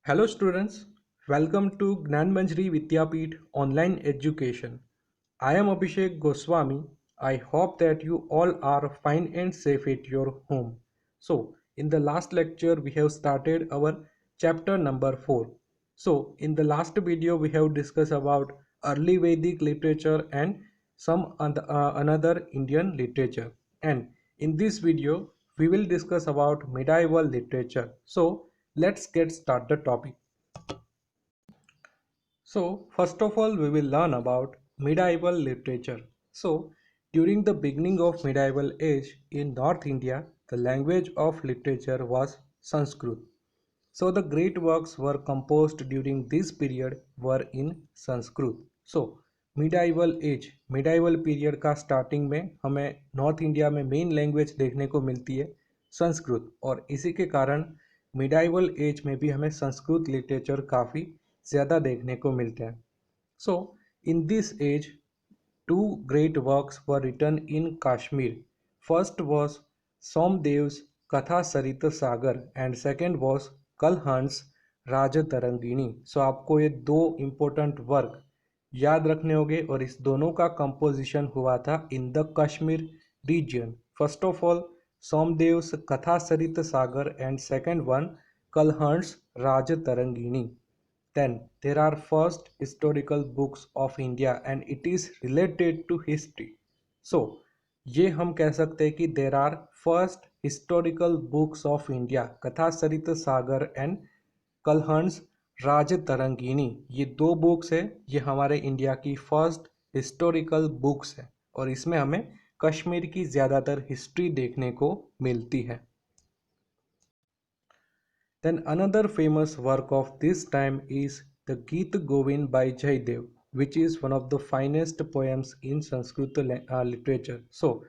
Hello students, welcome to Gnanmanjari Vidyapeeth Online Education. I am Abhishek Goswami. I hope that you all are fine and safe at your home. So, in the last lecture we have started our chapter number 4. So, in the last video we have discussed about early Vedic literature and another Indian literature. And in this video we will discuss about medieval literature. So, let's get start the topic. So, first of all, we will learn about medieval literature. So, during the beginning of medieval age in North India, the language of literature was Sanskrit. So, the great works were composed during this period were in Sanskrit. So, medieval period का starting में हमें north India में main language देखने को मिलती है संस्कृत, और इसी के कारण मिडाइवल एज में भी हमें संस्कृत लिटरेचर काफ़ी ज़्यादा देखने को मिलते हैं. So in this age two great works were written in Kashmir. First was Somdev's Katha Sarita Sagar and second was Kalhan's Rajatarangini. So आपको ये दो इम्पोर्टेंट वर्क याद रखने होंगे और इस दोनों का कंपोजिशन हुआ था in the Kashmir region. First of all Somadev's Katha Sarit Sagar and second one Kalhan's Rajatarangini. Then there are first historical books of India and it is related to history. So ये हम कह सकते हैं कि there are first historical books of India, कथा Sarit Sagar and कलहंस Rajatarangini. ये दो books है, ये हमारे इंडिया की फर्स्ट हिस्टोरिकल बुक्स है और इसमें हमें कश्मीर की ज़्यादातर हिस्ट्री देखने को मिलती है. Then another famous work of this time is the Geet Govind by Jaydev, which is one of the finest poems in Sanskrit literature. So,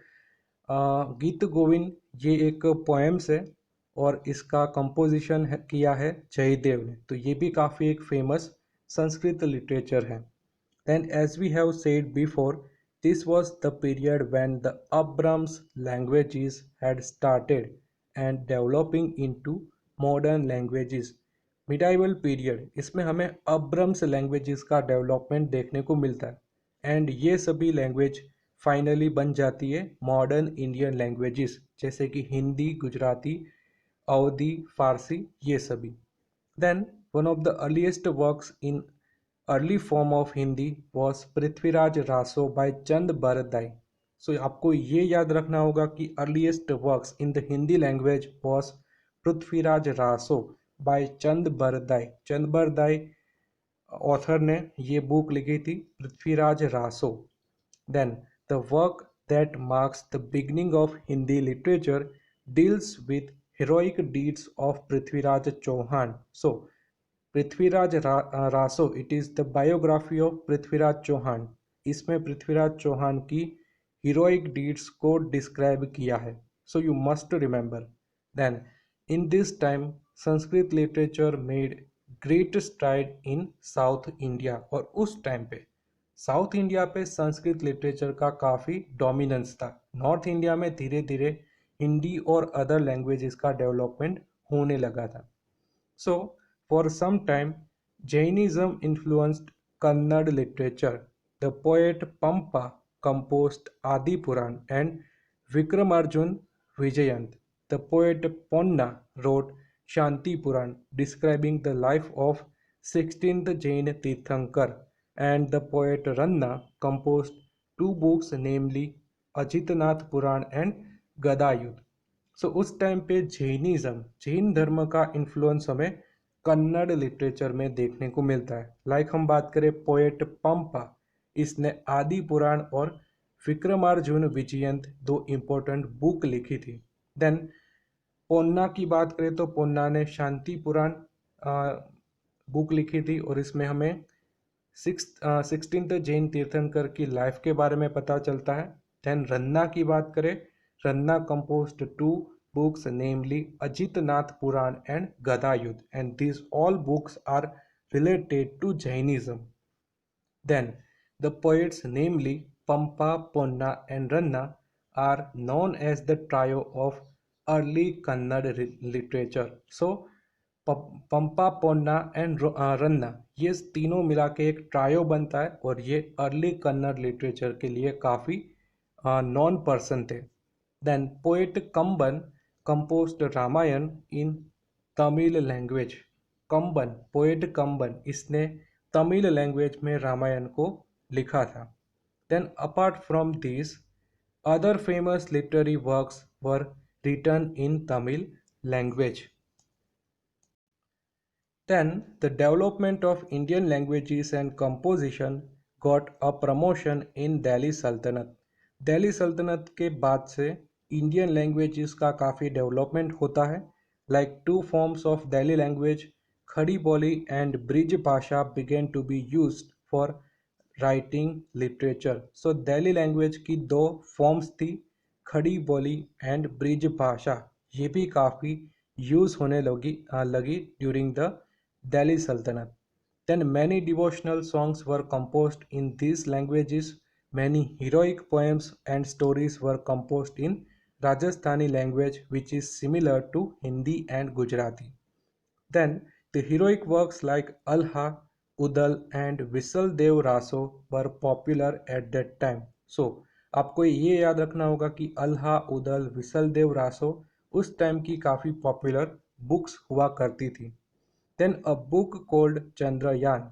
गीत गोविंद ये एक पोएम्स है और इसका कंपोजिशन किया है जयदेव ने, तो ये भी काफ़ी एक फेमस संस्कृत लिटरेचर है. Then as we have said before, this was the period when the Abrams languages had started and developing into modern languages. Medieval period, इसमें हमें अब्रम्स लैंग्वेजेस का डेवलपमेंट देखने को मिलता है एंड ये सभी लैंग्वेज फाइनली बन जाती है मॉडर्न इंडियन लैंग्वेजेस जैसे कि हिंदी, गुजराती, अवधी, फारसी, ये सभी. Then one of the earliest works in early form of Hindi was Prithviraj Raso by Chand Bardai. So आपको ये याद रखना होगा कि earliest works in the Hindi language was Prithviraj Raso by Chand Bardai. Chand Bardai author ने ये बुक लिखी थी, Prithviraj Raso. Then the work that marks the beginning of Hindi literature deals with heroic deeds of Prithviraj Chauhan. So Prithviraj Raso, it is the biography of Prithviraj Chauhan. इसमें पृथ्वीराज चौहान की हीरोइक डीड्स को describe किया है. So you must remember. Then in this time Sanskrit literature made great stride in South India, और उस time पे south India पे Sanskrit literature का काफ़ी डोमिनेंस था. नॉर्थ इंडिया में धीरे धीरे हिंदी और अदर लैंग्वेजेस का डेवलपमेंट होने लगा था. So for some time Jainism influenced Kannada literature. The poet Pampa composed Adi Puran and Vikramarjun Vijayant. The poet Ponna wrote Shanti Puran describing the life of 16th Jain Tirthankar, and the poet Ranna composed two books namely Ajitnath Puran and Gadayudh. सो उस time पे जैन धर्म का influence हमें Kannada literature में देखने को मिलता है. लाइक हम बात करें पोएट पंपा, इसने आदि पुराण और विक्रमार्जुन विजयंत दो इम्पोर्टेंट बुक लिखी थी. देन पोन्ना की बात करें तो पोन्ना ने शांति पुराण बुक लिखी थी और इसमें हमें 16th जैन तीर्थंकर की लाइफ के बारे में पता चलता है. देन रन्ना की बात करें, Ranna composed two books namely Ajitnath Puran and Gadayudh, and these all books are related to Jainism. Then the poets namely Pampa, Ponna and Ranna are known as the trio of early Kannada literature. So Pampa Ponna and Ranna, ये तीनों मिला के एक trio बनता है और ये early Kannada literature के लिए काफ़ी नॉन पर्सन थे. Then poet Kamban composed Ramayana in Tamil language. Kamban, poet Kamban, इसने तमिल लैंग्वेज में रामायण को लिखा था. Then apart from this, other famous literary works were written in Tamil language. Then, the development of Indian languages and composition got a promotion in Delhi Sultanate. Delhi सल्तनत के बाद से Indian languages का काफ़ी डेवलपमेंट होता है. Like two forms of Delhi language, Khari Boli and Braj Bhasha began to be used for writing literature. So Delhi language की दो फॉर्म्स थी, खड़ी बोली एंड ब्रिज भाषा. ये भी काफ़ी यूज़ होने लगी during the Delhi Sultanate. Then many devotional songs were composed in these languages. Many heroic poems and stories were composed in Rajasthani language, which is similar to Hindi and Gujarati. Then the heroic works like Alha, Udal and Whistle Dev Raso were popular at that time. So आपको ये याद रखना होगा कि अल्हा, Udal, whistle देव रासो उस time की काफ़ी popular books हुआ करती थी. Then a book called Chandrayaan,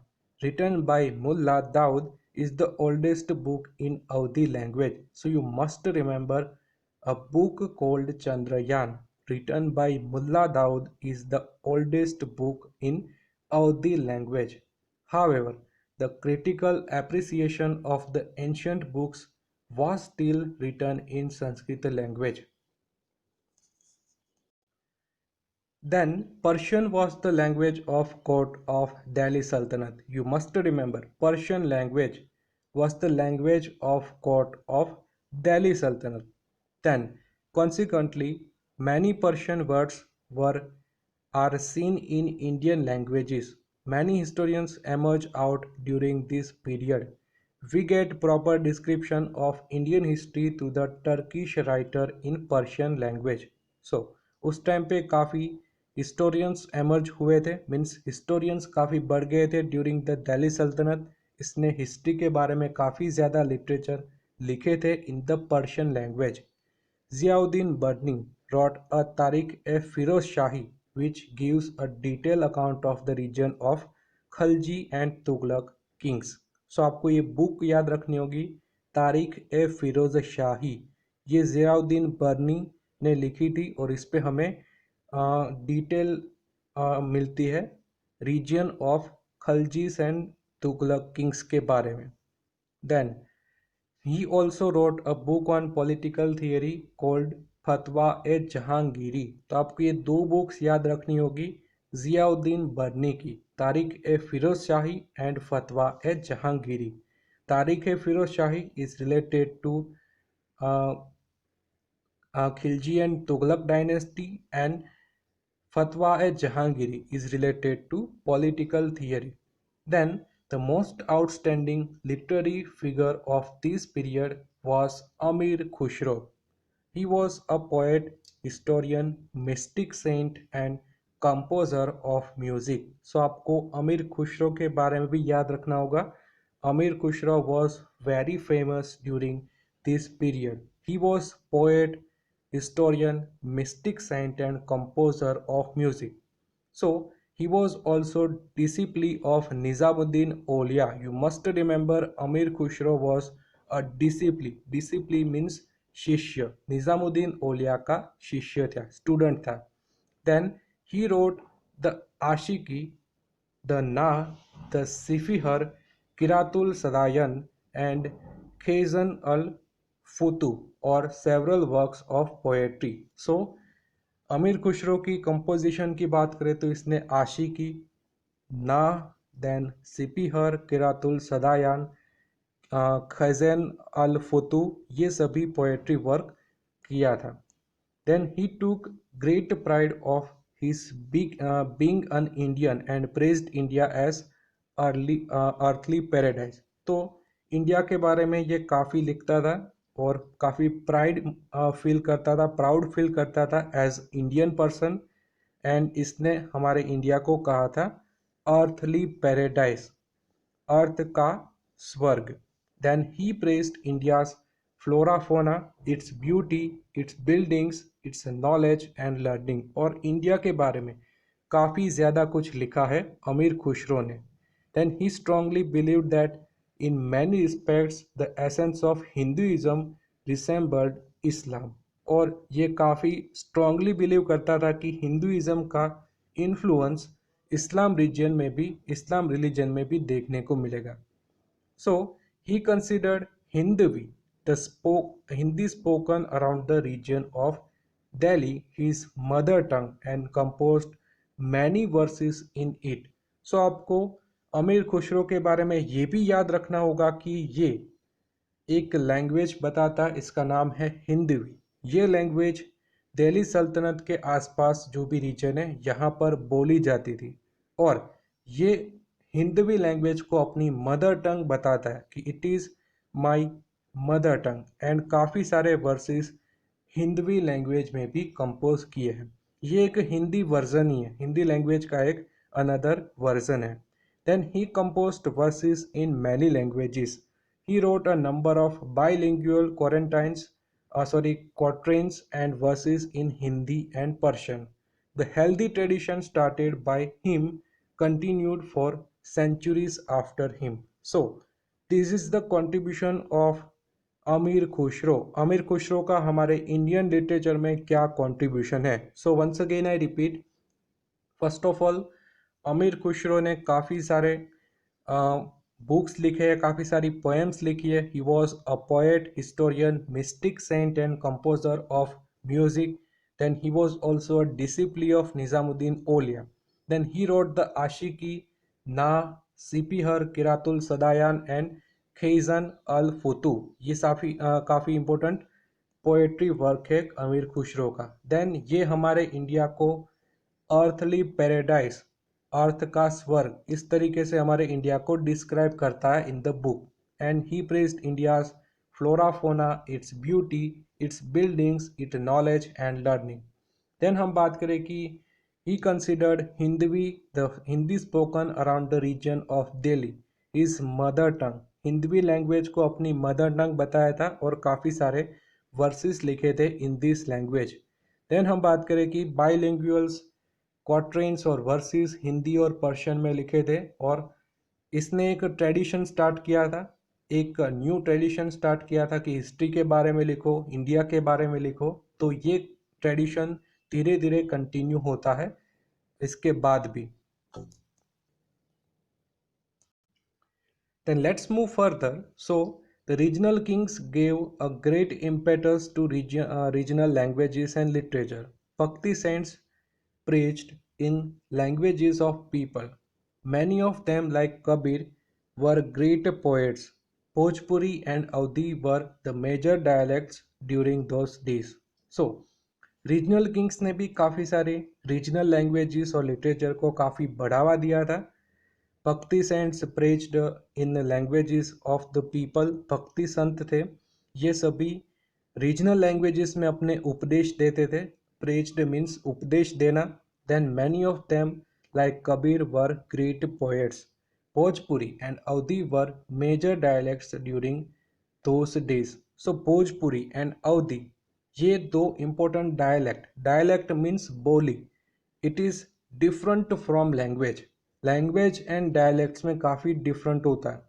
written by Mullah Daud, is the oldest book in Awadhi language. So you must remember, a book called Chandrayaan, written by Mullah Daud, is the oldest book in Awadhi language. However, the critical appreciation of the ancient books was still written in Sanskrit language. Then Persian was the language of court of Delhi Sultanate. You must remember, Persian language was the language of court of Delhi Sultanate. Then consequently, many Persian words are seen in Indian languages. Many historians emerge out during this period. We get proper description of Indian history to the Turkish writer in Persian language. So उस time पे काफ़ी historians emerge हुए थे, means historians काफ़ी बढ़ गए थे during the Delhi सल्तनत. इसने हिस्ट्री के बारे में काफ़ी ज़्यादा लिटरेचर लिखे थे in the Persian language. Ziauddin Barni wrote a Tariq-e-Firoz Shahi, which gives a detailed account of the region of Khalji and Tughlaq kings. So आपको ये बुक याद रखनी होगी, तारिक ए फिरोज शाही. ये ज़ियाउद्दीन बर्नी ने लिखी थी और इस पे हमें डिटेल मिलती है region of Khaljis and Tughlaq kings के बारे में. Then he also wrote a book on political theory called Fatwa-e-Jahangiri. तो आपको ये दो बुक्स याद रखनी होगी, ज़ियाउद्दीन बर्नी की Tarikh-e-Firoz Shahi and Fatwa-e-Jahangiri. Tarikh-e-Firoz Shahi is related to Khilji and Tughlaq dynasty and Fatwa-e-Jahangiri is related to political theory. Then, the most outstanding literary figure of this period was Amir Khusro. He was a poet, historian, mystic saint and composer of music. So आपको अमीर खुसरो के बारे में भी याद रखना होगा. Amir Khusro was very famous during this period. He was poet, historian, mystic saint and composer of music. So he was also disciple of Nizamuddin Aulia. You must remember, Amir Khusro was a disciple. Disciple means शिष्य. निजामुद्दीन औलिया का शिष्य था, student था. Then he wrote the Ashiqa, the Nuh, the Sipihr, Qiranul Sadain and Khazain al Futuh और several works of poetry. So Amir Khusrau की composition की बात करें तो इसने आशिकी, ना, देन सिपिहर, किरातुल सदायान, खजैन अल फुतू, ये सभी पोएट्री वर्क किया था. Then he took great pride of his being an Indian and praised India as earthly paradise. तो इंडिया के बारे में ये काफ़ी लिखता था और काफ़ी प्राइड फील करता था, प्राउड फील करता था एज इंडियन पर्सन एंड इसने हमारे इंडिया को कहा था अर्थली पैराडाइज, अर्थ का स्वर्ग। Then he praised India's flora fauna, its beauty, its buildings, its knowledge and learning. और इंडिया के बारे में काफ़ी ज़्यादा कुछ लिखा है अमीर खुसरो ने। Then he strongly believed that in many respects the essence of Hinduism resembled Islam. और ये काफ़ी स्ट्रांगली बिलीव करता था कि हिंदुइज्म का इन्फ्लुएंस इस्लाम रिलीजन में भी देखने को मिलेगा। So he considered Hindavi Hindi spoken around the region of Delhi his mother tongue and composed many verses in it. So आपको अमीर खुसरो के बारे में ये भी याद रखना होगा कि ये एक लैंग्वेज बताता, इसका नाम है हिंदवी। ये लैंग्वेज दिल्ली सल्तनत के आसपास जो भी रीजन है यहाँ पर बोली जाती थी। और ये हिंदवी लैंग्वेज को अपनी मदर टंग बताता है कि it is my mother tongue. And काफ़ी सारे वर्सेस हिंदवी लैंग्वेज में भी कंपोज किए हैं। ये एक हिंदी वर्जन ही है, हिंदी लैंग्वेज का एक अनदर वर्जन है। Then he composed verses in many languages. He wrote a number of bilingual quatrains and verses in Hindi and Persian. The healthy tradition started by him continued for centuries after him. So, this is the contribution of अमीर खुसरो। अमीर खुसरो का हमारे Indian literature में क्या contribution है? So once again I repeat, first of all Amir Khusro ने काफ़ी सारे बुक्स लिखे हैं, काफ़ी सारी पोएम्स लिखी है। He was a poet, historian, mystic, saint and composer of music. Then he was also a disciple of Nizamuddin Auliya. Then he wrote the Ashiqi, ना, सिपीहर, किरातुल सदायान एंड खैजन अल फुतू। ये काफ़ी इंपॉर्टेंट पोएट्री वर्क है अमीर खुसरो का। देन ये हमारे इंडिया को अर्थली पैराडाइज, अर्थ का स्वर्ग, इस तरीके से हमारे इंडिया को डिस्क्राइब करता है in the book. And he praised India's flora fauna, its beauty, its buildings, its knowledge and learning. Then हम बात करें कि he considered Hindavi the Hindi spoken around the region of Delhi is mother tongue. Hindavi language को अपनी mother tongue बताया था और काफ़ी सारे वर्सेस लिखे थे इन दिस लैंग्वेज। देन हम बात करें कि बाईलिंगुअल्स क्वाट्रेंस और वर्सेस हिंदी और पर्शियन में लिखे थे। और इसने एक ट्रेडिशन स्टार्ट किया था, एक न्यू ट्रेडिशन स्टार्ट किया था कि हिस्ट्री के बारे में लिखो, इंडिया के बारे में लिखो। तो ये ट्रेडिशन धीरे धीरे कंटिन्यू होता है इसके बाद भी। Then let's move further. So the regional kings gave a great impetus to regional languages and literature. Bhakti saints preached in languages of people. Many of them, like Kabir, were great poets. Bhojpuri and Awadhi were the major dialects during those days. So, regional Kings ने भी काफ़ी सारे regional languages और literature को काफ़ी बढ़ावा दिया था। Bhakti saints praised in languages of the people. Bhakti संत थे, ये सभी रीजनल लैंग्वेजेस में अपने उपदेश देते थे। प्रेज्ड मीन्स उपदेश देना। Then many of them like Kabir were great poets. Bhojpuri and Awadhi were major dialects during those days. So Bhojpuri and Awadhi ये दो इम्पोर्टेंट डायलेक्ट मीन्स बोली। It is different from language. Language and dialects में काफ़ी डिफरेंट होता है।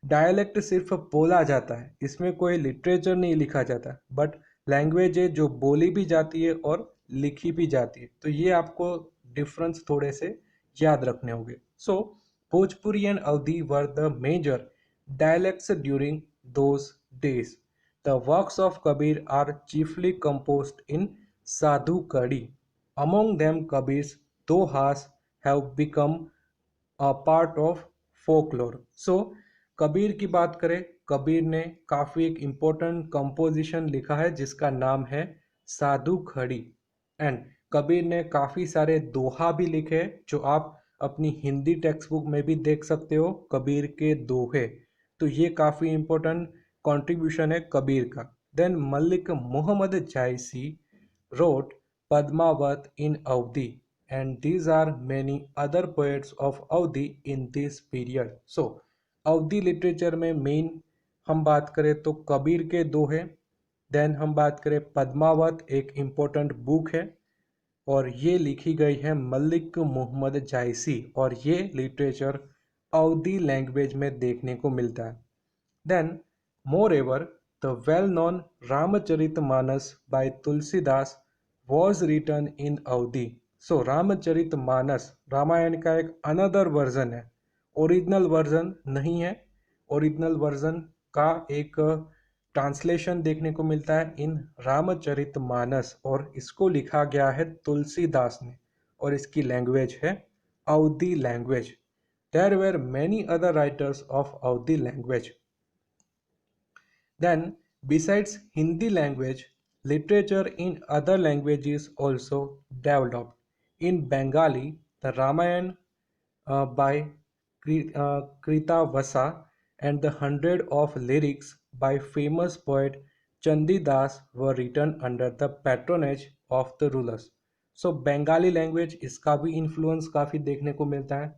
Dialect सिर्फ बोला जाता है, इसमें कोई लिटरेचर नहीं लिखा जाता। बट लैंग्वेज है जो बोली भी जाती है और लिखी भी जाती है। तो ये आपको डिफरेंस थोड़े से याद रखने होंगे। So Bhojpuri and Awadhi were the major dialects during those days. The works of Kabir are chiefly composed in Sadhukkadi. Among them Kabir's दोहास have become a part of folklore. So Kabir की बात करें, कबीर ने काफ़ी एक इम्पोर्टेंट कंपोजिशन लिखा है जिसका नाम है साधु खड़ी। एंड कबीर ने काफ़ी सारे दोहा भी लिखे जो आप अपनी हिंदी टेक्स्ट बुक में भी देख सकते हो, कबीर के दोहे। तो ये काफ़ी इम्पोर्टेंट कंट्रीब्यूशन है कबीर का। Then Malik Mohammad Jayasi wrote Padmavat in Awadhi and these are many other poets of Awadhi in this period. So Awadhi literature में मेन हम बात करें तो कबीर के दोहे, देन हम बात करें पद्मावत एक इम्पोर्टेंट बुक है और ये लिखी गई है मलिक मोहम्मद जायसी और ये लिटरेचर अवधी लैंग्वेज में देखने को मिलता है. Then moreover the well known Ramcharitmanas by Tulsidas was written in Awadhi. So Ramcharitmanas Ramayana का एक अनदर वर्जन है, ओरिजिनल वर्जन नहीं है. ओरिजिनल वर्जन का एक ट्रांसलेशन देखने को मिलता है इन रामचरितमानस और इसको लिखा गया है तुलसीदास ने और इसकी लैंग्वेज है Awadhi language. There were many other writers of Awadhi language. Then, besides Hindi language, literature in other languages also developed. In Bengali, the Ramayana by Kritavasa and the hundred of lyrics by famous poet Chandidas were written under the patronage of the rulers. So Bengali language इसका भी influence काफ़ी देखने को मिलता है.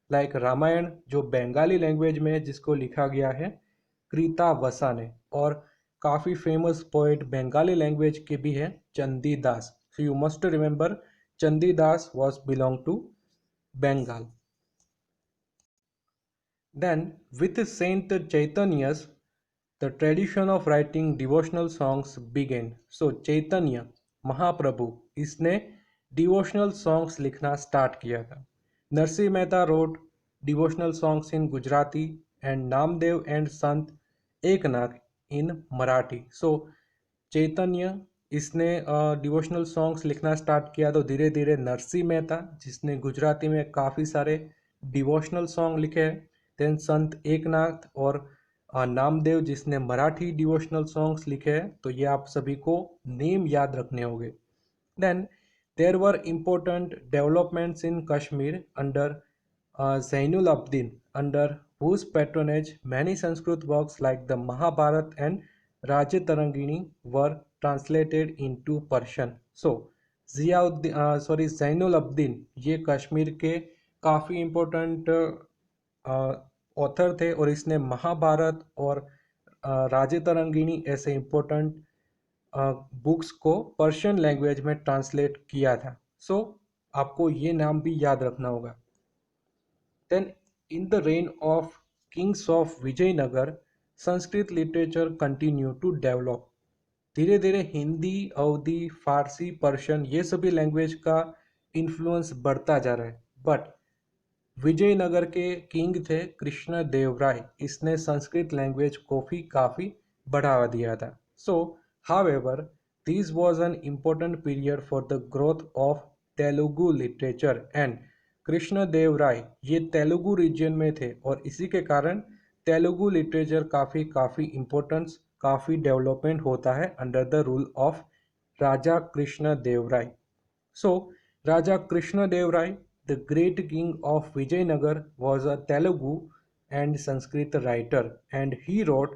Like Ramayan जो Bengali language में है जिसको लिखा गया है कृतावसा ने और काफ़ी फेमस पोएट बंगाली लैंग्वेज के भी हैं Chandidas. So you must remember Chandidas was belong to Bengal. Then with saint Chaitanya's the tradition of writing devotional songs began. So Chaitanya Mahaprabhu इसने डिवोशनल सॉन्ग्स लिखना स्टार्ट किया था. Narsinh Mehta wrote devotional songs in Gujarati and Namdev and Sant Eknath इन मराठी. सो चैतन्य इसने डिवोशनल सॉन्ग्स लिखना start किया तो धीरे धीरे नरसिंह मेहता जिसने गुजराती में काफ़ी सारे डिवोशनल सॉन्ग लिखे हैं. देन संत एकनाथ और नामदेव जिसने मराठी डिवोशनल सॉन्ग्स लिखे हैं. तो ये आप सभी को नेम याद रखने होंगे. Then there were important developments in Kashmir under Zainul Abidin under whose patronage many Sanskrit works like the Mahabharata and Rajatarangini were translated into Persian. So Zainul Abdeen ये कश्मीर के काफ़ी इम्पोर्टेंट ऑथर थे और इसने महाभारत और राजतरंगिणी ऐसे इम्पोर्टेंट बुक्स को पर्शियन लैंग्वेज में ट्रांसलेट किया था. सो आपको ये नाम भी याद रखना होगा. Then in the reign of kings of Vijayanagara Sanskrit literature continue to develop. धीरे धीरे हिंदी अवधी फारसी पर्शियन ये सभी लैंग्वेज का इन्फ्लुएंस बढ़ता जा रहा है. बट विजयनगर के किंग थे कृष्ण देव राय, इसने संस्कृत लैंग्वेज को भी काफ़ी बढ़ावा दिया था. So however this was an important period for the growth of Telugu literature and Krishna Deva Raya ये तेलुगु रीजन में थे और इसी के कारण तेलुगु लिटरेचर काफ़ी इम्पोर्टेंस काफ़ी डेवलपमेंट होता है under the rule of Raja Krishna Deva Raya. So Raja Krishna Deva Raya the great king of Vijayanagar was a Telugu and Sanskrit writer and he wrote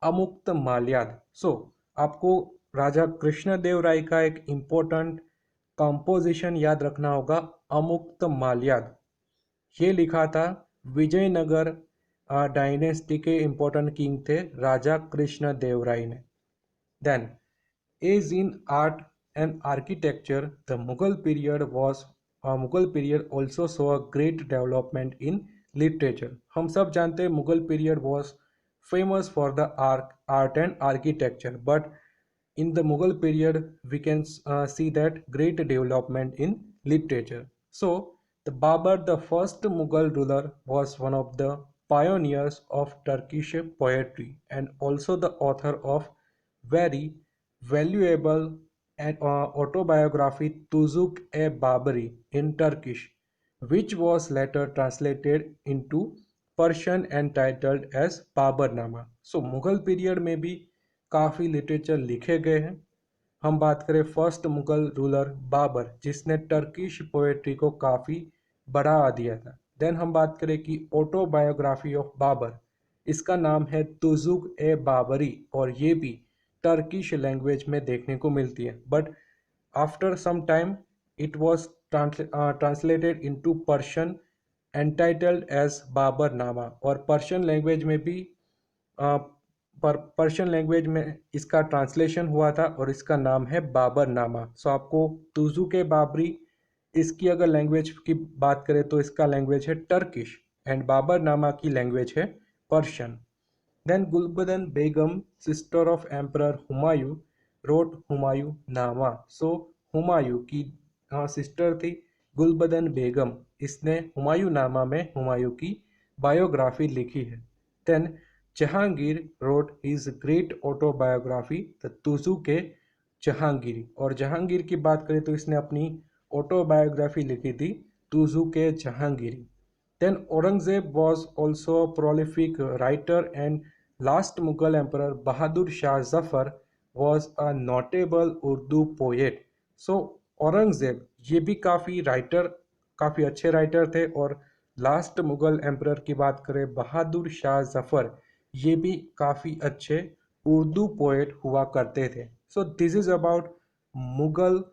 अमुक्त माल्याद. सो आपको राजा कृष्णदेव राय का एक इम्पोर्टेंट कंपोजिशन याद रखना होगा अमुक्त माल्याद. ये लिखा था विजयनगर डायनेस्टी के इम्पोर्टेंट किंग थे राजा कृष्णदेव राय ने. Then as in art and architecture the Mughal period also saw a great development in literature. हम सब जानते हैं Mughal period was famous for the art and architecture but in the Mughal period we can see that great development in literature. So the Babur, the first Mughal ruler, was one of the pioneers of Turkish poetry and also the author of very valuable and autobiography Tuzuk-e-Babari in Turkish, which was later translated into Persian and titled as Baburnama. So Mughal period में भी काफ़ी literature लिखे गए हैं. हम बात करें first Mughal ruler Babar जिसने टर्किश पोएट्री को काफ़ी बढ़ावा दिया था. देन हम बात करें कि ऑटोबायोग्राफी ऑफ बाबर, इसका नाम है तुजुक ए बाबरी और ये भी टर्किश लैंग्वेज में देखने को मिलती है. But after some time it was translated into Persian entitled as Baburnama. और पर्शियन लैंग्वेज में भी पर पर्शियन लैंग्वेज में इसका ट्रांसलेशन हुआ था और इसका नाम है बाबरनामा। सो आपको तुजू के बाबरी, इसकी अगर लैंग्वेज की बात करें तो इसका लैंग्वेज है टर्किश एंड बाबरनामा की लैंग्वेज है Persian. Then Gulbadan Begum, sister of Emperor Humayun, wrote Humayun Nama. So Humayun की सिस्टर थी गुलबदन बेगम, इसने हुमायूं नामा में हुमायूं की बायोग्राफी लिखी है। Then Jahangir wrote his great autobiography the Tuzuk e Jahangiri. और जहांगीर की बात करें तो इसने अपनी ऑटोबायोग्राफी लिखी थी Tuju e Jahangiri. Then Aurangzeb was also a prolific writer, and last Mughal emperor Bahadur Shah Zafar was a notable Urdu poet. So Aurangzeb ये भी काफ़ी अच्छे राइटर थे। और लास्ट मुगल एम्परर की बात करें बहादुर शाह जफर, ये भी काफ़ी अच्छे उर्दू पोएट हुआ करते थे। So this is about Mughal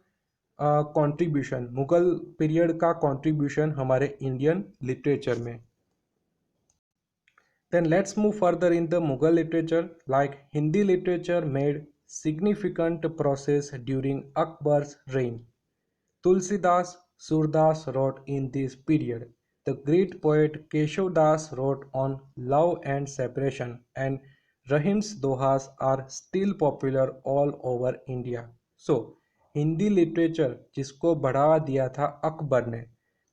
contribution, Mughal period का कंट्रीब्यूशन हमारे इंडियन लिटरेचर में। Then let's move further in the Mughal literature. Like Hindi literature made significant progress during Akbar's reign. Tulsidas Surdas wrote in this period. The great poet Keshav Das wrote on love and separation, and Rahim's dohas are still popular all over India. So, Hindi literature जिसको बढ़ावा दिया था अकबर ने,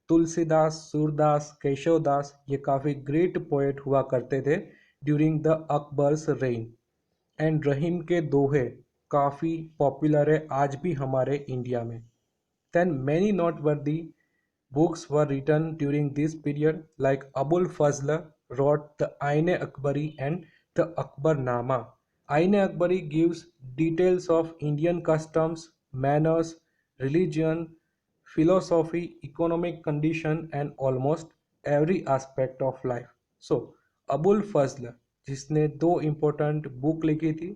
तुलसीदास, सूरदास, केशवदास, ये काफ़ी great poet हुआ करते थे during the Akbar's reign. And Rahim के दोहे काफ़ी पॉपुलर है आज भी हमारे इंडिया में। Then many noteworthy books were written during this period, like Abul Fazl wrote the Aine Akbari and the Akbarnama. Aine Akbari gives details of Indian customs, manners, religion, philosophy, economic condition, and almost every aspect of life. So, Abul फजल जिसने दो important book लिखी थी,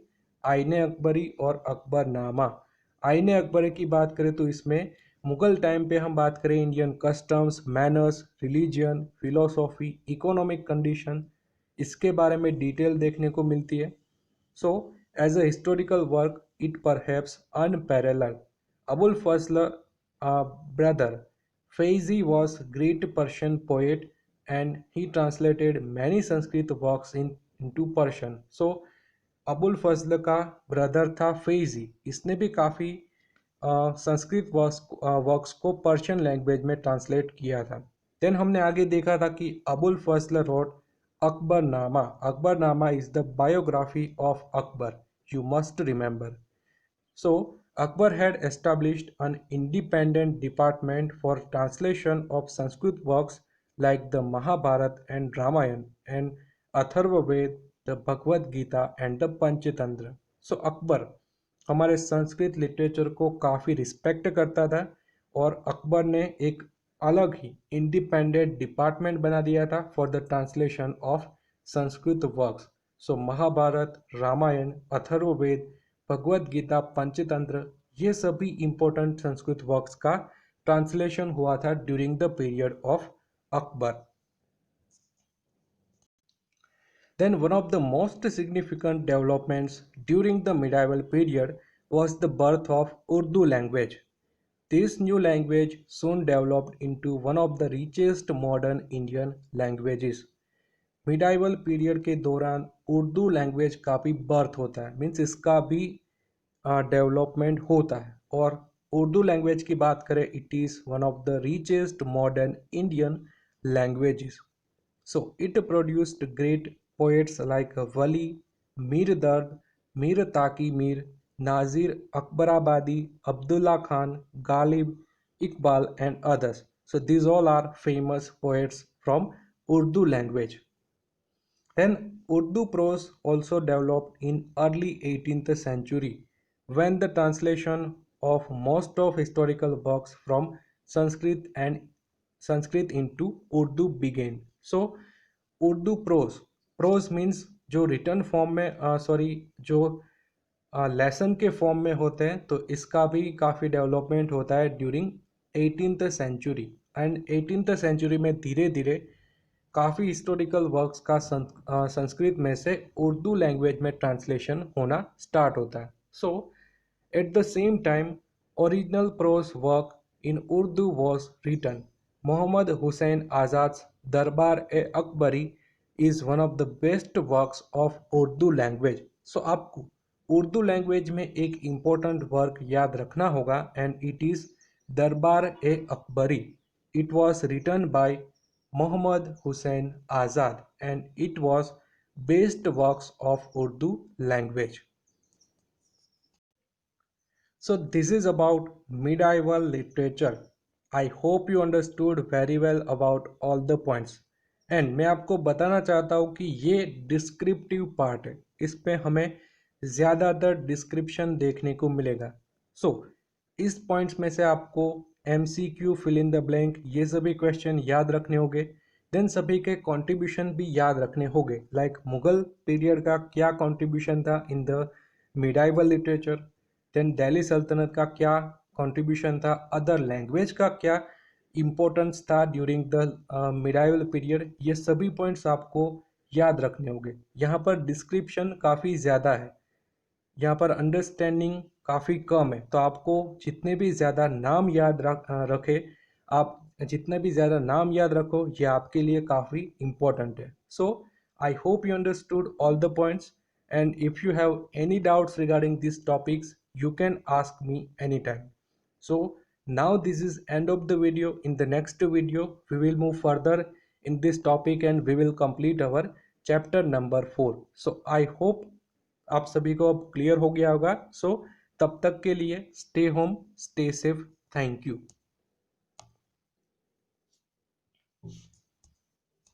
आईने अकबरी और अकबरनामा। आईने अकबरी की बात करें तो इसमें मुगल टाइम पे हम बात करें Indian customs, manners, religion, philosophy, economic condition, इसके बारे में डिटेल देखने को मिलती है। So as a historical work it perhaps unparalleled. Abul Fazl brother Faizi was great Persian poet, and he translated many Sanskrit works into Persian. So Abul Fazal का brother था फैजी, इसने भी काफ़ी संस्कृत वर्क्स को पर्शियन लैंग्वेज में ट्रांसलेट किया था। देन हमने आगे देखा था कि Abul Fazal wrote Akbarnama. Akbarnama is the biography of Akbar, you must remember. So, Akbar had established an independent department for translation of Sanskrit works like the Mahabharata and Ramayana and Atharva Ved, the Bhagavad Gita and the Panchatantra. So, Akbar हमारे Sanskrit literature को काफ़ी respect करता था और अकबर ने एक अलग ही independent department बना दिया था for the translation of Sanskrit works. So Mahabharata, Ramayana, Atharvaveda, Bhagavad Gita, Panchatantra, ये सभी इंपॉर्टेंट संस्कृत वर्क्स का ट्रांसलेशन हुआ था during the period of Akbar. Then one of the most significant developments during the medieval period was the birth of Urdu language. This new language soon developed into one of the richest modern Indian languages. Medieval period के दौरान Urdu language का भी birth होता है, means इसका भी development होता है। और उर्दू लैंग्वेज की बात करें, it is one of the richest modern Indian languages. So it produced great poets like Wali, Mir Dard, Mir Taqi Mir, Nazir Akbarabadi, Abdullah Khan, Ghalib, Iqbal and others. So these all are famous poets from Urdu language. Then Urdu prose also developed in early 18th century when the translation of most of historical works from Sanskrit into Urdu began. So Urdu prose means जो return form में जो lesson के form में होते हैं, तो इसका भी काफ़ी डेवलपमेंट होता है during 18th century. And 18th century में धीरे धीरे काफ़ी हिस्टोरिकल वर्क्स का संस्कृत में से उर्दू लैंग्वेज में ट्रांसलेशन होना स्टार्ट होता है। So at the same time original prose work in Urdu was written. Mohammad Hussain Azad's Darbar e Akbari is one of the best works of Urdu language. So आपको उर्दू लैंग्वेज में एक इम्पोर्टेंट वर्क याद रखना होगा and it is Darbar e Akbari. It was written by Muhammad Hussain Azad and it was best works of Urdu language. So this is about medieval literature. I hope you understood very well about all the points. And मैं आपको बताना चाहता हूँ कि ये descriptive part है, इस पे हमें ज़्यादातर डिस्क्रिप्शन देखने को मिलेगा। सो इस पॉइंट्स में से आपको MCQ fill in the blank ये सभी क्वेश्चन याद रखने होंगे। देन सभी के कंट्रीब्यूशन भी याद रखने होंगे, लाइक मुगल पीरियड का क्या कंट्रीब्यूशन था in the medieval literature, then Delhi सल्तनत का क्या कंट्रीब्यूशन था, अदर लैंग्वेज का क्या इम्पोर्टेंस था ड्यूरिंग द मिडाइवल पीरियड। ये सभी पॉइंट्स आपको याद रखने होंगे। यहाँ पर डिस्क्रिप्शन काफ़ी ज़्यादा है, यहाँ पर अंडरस्टैंडिंग काफ़ी कम है, तो आपको जितने भी ज़्यादा नाम याद रखे, आप जितने भी ज़्यादा नाम याद रखो, ये आपके लिए काफ़ी इम्पोर्टेंट है। So I hope you understood all the points and if you have any doubts regarding this topics you can ask me anytime. So now this is end of the video. In the next video we will move further in this topic and we will complete our chapter number 4. So I hope आप सभी को अब clear हो गया होगा। सो तब तक के लिए stay home, stay safe, thank you.